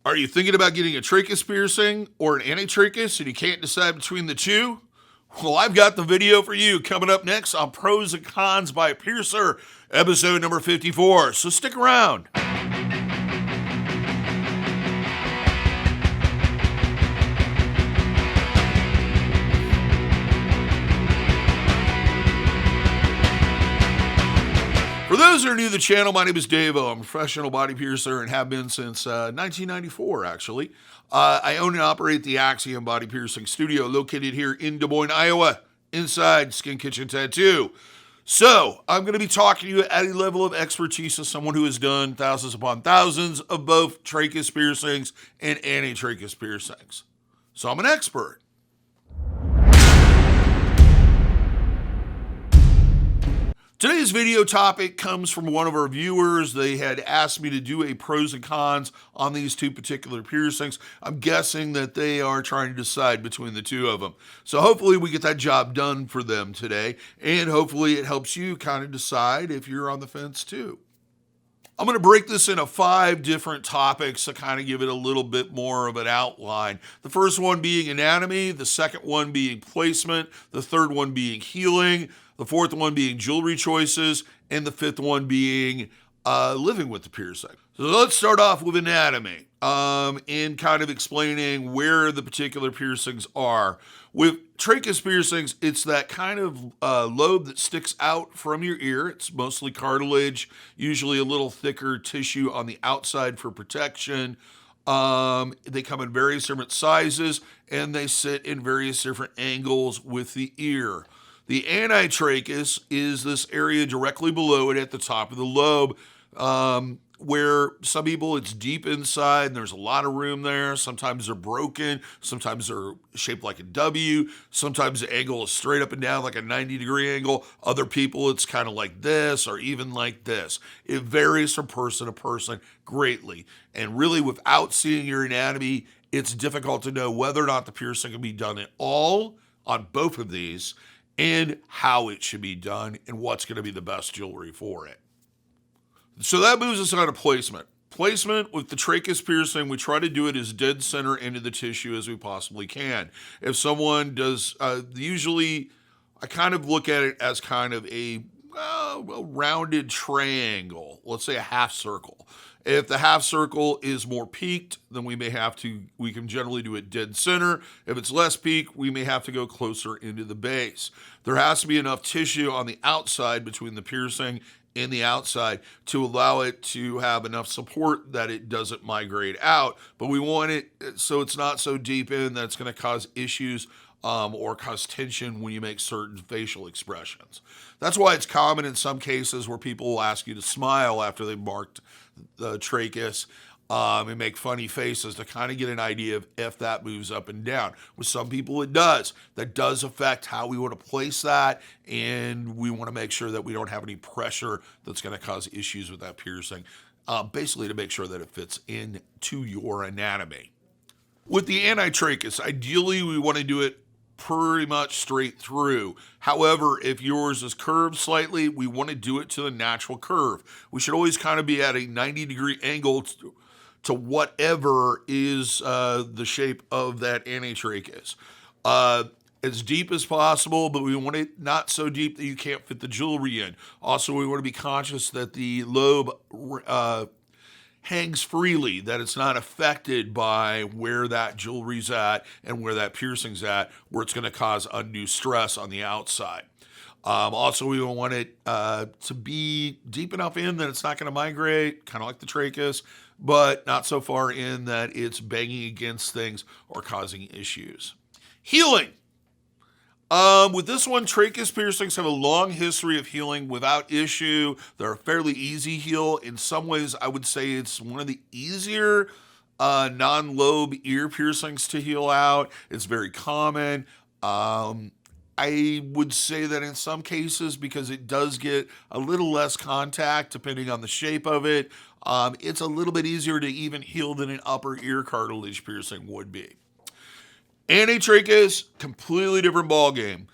Are you thinking about getting a tragus piercing or an anti-tragus and you can't decide between the two? Well, I've got the video for you coming up next on Pros and Cons by a Piercer, episode number 54. So stick around. For those who are new to the channel, my name is DaVo. I'm a professional body piercer and have been since 1994, actually. I own and operate the Axiom Body Piercing Studio located here in Des Moines, Iowa, inside Skin Kitchen Tattoo. So, I'm going to be talking to you at a level of expertise as someone who has done thousands upon thousands of both tragus piercings and anti-tragus piercings. So, I'm an expert. Today's video topic comes from one of our viewers. They had asked me to do a pros and cons on these two particular piercings. I'm guessing that they are trying to decide between the two of them. So hopefully we get that job done for them today, and hopefully it helps you kind of decide if you're on the fence too. I'm going to break this into 5 different topics to kind of give it a little bit more of an outline. The first one being anatomy, the second one being placement, the third one being healing, the fourth one being jewelry choices, and the fifth one being living with the piercing. So let's start off with anatomy and kind of explaining where the particular piercings are. With tragus piercings, it's that kind of lobe that sticks out from your ear. It's mostly cartilage, usually a little thicker tissue on the outside for protection. They come in various different sizes, and they sit in various different angles with the ear. The anti-tragus is this area directly below it at the top of the lobe, where some people it's deep inside and there's a lot of room there. Sometimes they're broken, sometimes they're shaped like a W, sometimes the angle is straight up and down like a 90-degree angle. Other people it's kind of like this or even like this. It varies from person to person greatly. And really, without seeing your anatomy, it's difficult to know whether or not the piercing can be done at all on both of these, and how it should be done, and what's going to be the best jewelry for it. So that moves us on to placement. Placement with the tragus piercing, we try to do it as dead center into the tissue as we possibly can. If someone does, usually I kind of look at it as kind of a rounded triangle, let's say a half circle. If the half circle is more peaked, then we can generally do it dead center. If it's less peaked, we may have to go closer into the base. There has to be enough tissue on the outside between the piercing and the outside to allow it to have enough support that it doesn't migrate out. But we want it so it's not so deep in that it's going to cause issues or cause tension when you make certain facial expressions. That's why it's common in some cases where people will ask you to smile after they've marked the tragus and make funny faces to kind of get an idea of if that moves up and down. With some people it does. That does affect how we want to place that, and we want to make sure that we don't have any pressure that's going to cause issues with that piercing, basically to make sure that it fits into your anatomy. With the anti-tragus, ideally we want to do it pretty much straight through. However, if yours is curved slightly, we want to do it to the natural curve. We should always kind of be at a 90-degree angle to whatever is the shape of that anti-tragus. As deep as possible, but we want it not so deep that you can't fit the jewelry in. Also, we want to be conscious that the lobe hangs freely, that it's not affected by where that jewelry's at and where that piercing's at, where it's going to cause undue stress on the outside. Also, we want it to be deep enough in that it's not going to migrate, kind of like the tragus, but not so far in that it's banging against things or causing issues. Healing. With this one, tragus piercings have a long history of healing without issue. They're a fairly easy heal. In some ways, I would say it's one of the easier non-lobe ear piercings to heal out. It's very common. I would say that in some cases, because it does get a little less contact depending on the shape of it, it's a little bit easier to even heal than an upper ear cartilage piercing would be. Anti-tragus, completely different ballgame.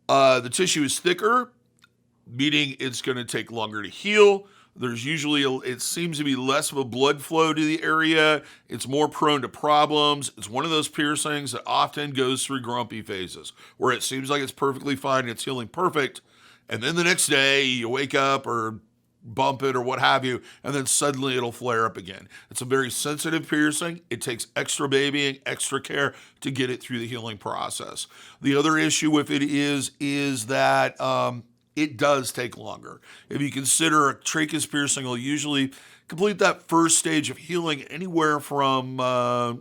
The tissue is thicker, meaning it's going to take longer to heal. There's usually, it seems to be less of a blood flow to the area. It's more prone to problems. It's one of those piercings that often goes through grumpy phases where it seems like it's perfectly fine, it's healing perfect. And then the next day you wake up or bump it or what have you, and then suddenly it'll flare up again. It's a very sensitive piercing. It takes extra babying, extra care to get it through the healing process. The other issue with it is that it does take longer. If you consider a tragus piercing will usually complete that first stage of healing anywhere from a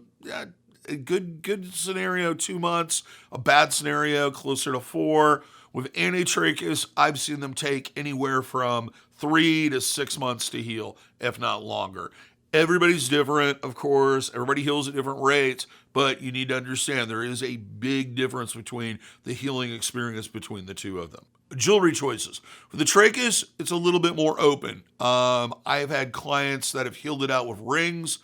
good scenario 2 months, a bad scenario closer to 4. With anti-tragus, I've seen them take anywhere from 3 to 6 months to heal, if not longer. Everybody's different, of course. Everybody heals at different rates, but you need to understand there is a big difference between the healing experience between the two of them. Jewelry choices. For the tragus, it's a little bit more open. I've had clients that have healed it out with rings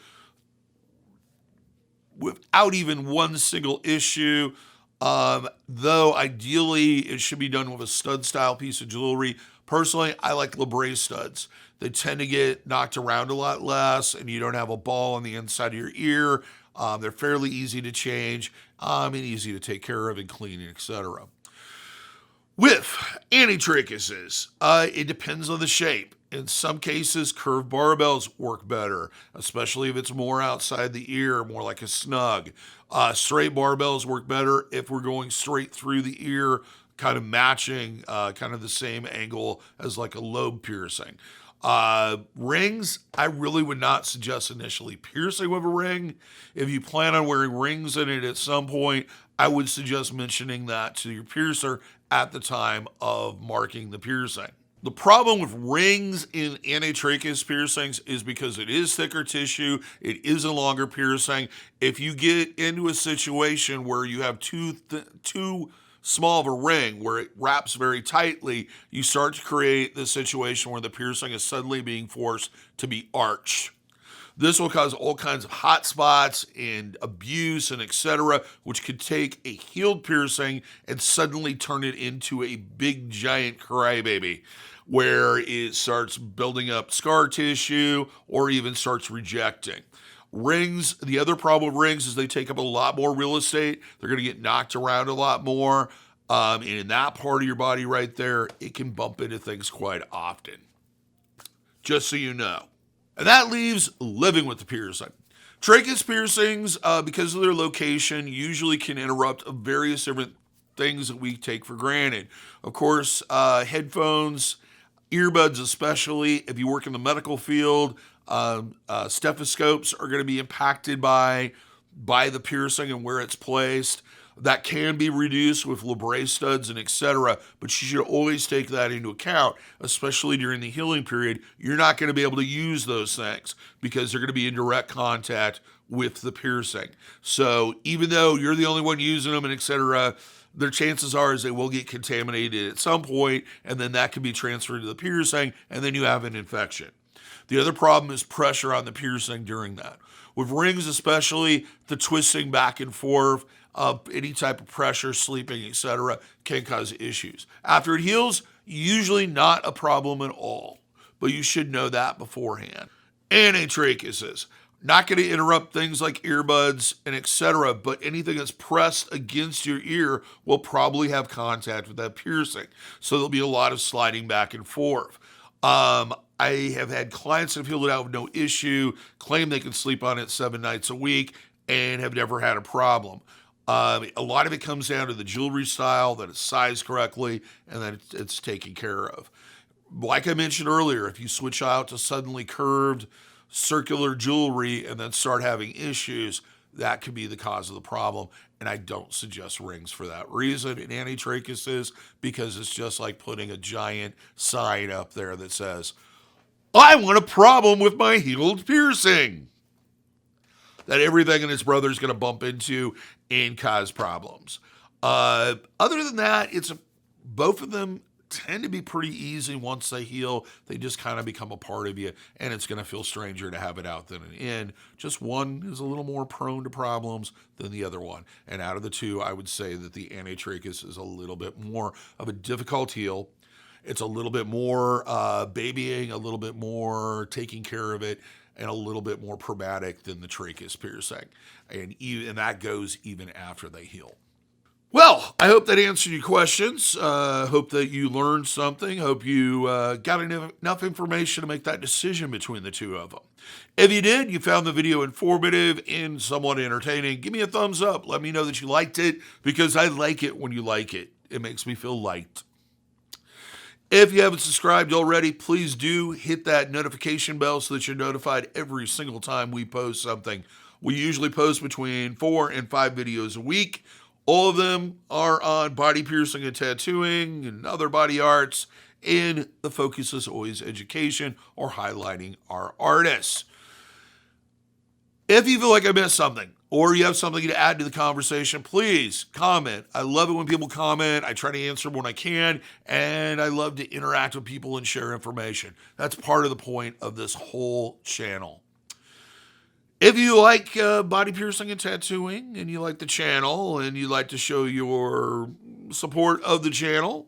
without even one single issue. Though ideally it should be done with a stud style piece of jewelry. Personally, I like labret studs. They tend to get knocked around a lot less and you don't have a ball on the inside of your ear. They're fairly easy to change and easy to take care of and clean, etc. With anti-traguses, it depends on the shape. In some cases, curved barbells work better, especially if it's more outside the ear, more like a snug. Straight barbells work better if we're going straight through the ear, kind of matching kind of the same angle as like a lobe piercing. Rings, I really would not suggest initially piercing with a ring. If you plan on wearing rings in it at some point, I would suggest mentioning that to your piercer at the time of marking the piercing. The problem with rings in anti-tragus piercings is because it is thicker tissue, it is a longer piercing. If you get into a situation where you have too small of a ring where it wraps very tightly, you start to create the situation where the piercing is suddenly being forced to be arched. This will cause all kinds of hot spots and abuse and etc., which could take a healed piercing and suddenly turn it into a big giant crybaby, where it starts building up scar tissue or even starts rejecting. Rings, the other problem with rings is they take up a lot more real estate. They're going to get knocked around a lot more. And in that part of your body right there, it can bump into things quite often. Just so you know. And that leaves living with the piercing. Tragus piercings, because of their location, usually can interrupt various different things that we take for granted. Of course, headphones, earbuds especially, if you work in the medical field, stethoscopes are going to be impacted by the piercing and where it's placed. That can be reduced with labret studs and etc., but you should always take that into account, especially during the healing period. You're not going to be able to use those things because they're going to be in direct contact with the piercing. So even though you're the only one using them and etc., their chances are is they will get contaminated at some point, and then that can be transferred to the piercing, and then you have an infection. The other problem is pressure on the piercing during that. With rings especially, the twisting back and forth, any type of pressure, sleeping, etc., can cause issues. After it heals, usually not a problem at all, but you should know that beforehand. Anti-traguses, not going to interrupt things like earbuds and etc., but anything that's pressed against your ear will probably have contact with that piercing. So there'll be a lot of sliding back and forth. I have had clients that have healed it out with no issue, claim they can sleep on it 7 nights a week, and have never had a problem. A lot of it comes down to the jewelry style, that it's sized correctly, and that it's taken care of. Like I mentioned earlier, if you switch out to suddenly curved, circular jewelry and then start having issues, that could be the cause of the problem. And I don't suggest rings for that reason in anti-traguses, because it's just like putting a giant sign up there that says, "I want a problem with my healed piercing," that everything and its brother is going to bump into and cause problems. Other than that, both of them tend to be pretty easy once they heal. They just kind of become a part of you, and it's going to feel stranger to have it out than an in. Just one is a little more prone to problems than the other one. And out of the two, I would say that the anti-tragus is a little bit more of a difficult heal. It's a little bit more babying, a little bit more taking care of it, and a little bit more traumatic than the tragus piercing. And that goes even after they heal. Well, I hope that answered your questions. Hope that you learned something. Hope you got enough information to make that decision between the two of them. If you did, you found the video informative and somewhat entertaining, give me a thumbs up. Let me know that you liked it, because I like it when you like it. It makes me feel liked. If you haven't subscribed already, please do hit that notification bell so that you're notified every single time we post something. We usually post between 4 and 5 videos a week. All of them are on body piercing and tattooing and other body arts, and the focus is always education or highlighting our artists. If you feel like I missed something or you have something to add to the conversation, please comment. I love it when people comment. I try to answer when I can, and I love to interact with people and share information. That's part of the point of this whole channel. If you like body piercing and tattooing, and you like the channel, and you like to show your support of the channel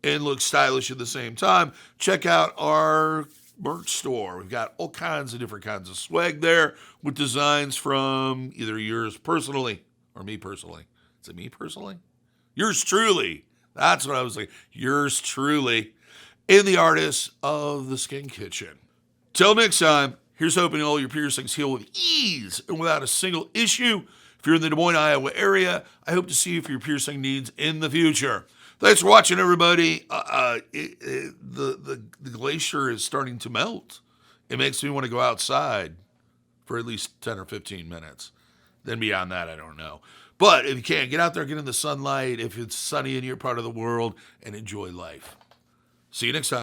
and look stylish at the same time, check out our merch store. We've got all kinds of different kinds of swag there with designs from either yours personally or me personally. Is it me personally? Yours truly. That's what I was like. Yours truly. And the artists of the Skin Kitchen. Till next time. Here's hoping all your piercings heal with ease and without a single issue. If you're in the Des Moines, Iowa area, I hope to see you for your piercing needs in the future. Thanks for watching, everybody. The glacier is starting to melt. It makes me want to go outside for at least 10 or 15 minutes. Then beyond that, I don't know. But if you can, get out there, get in the sunlight. If it's sunny in your part of the world, and enjoy life. See you next time.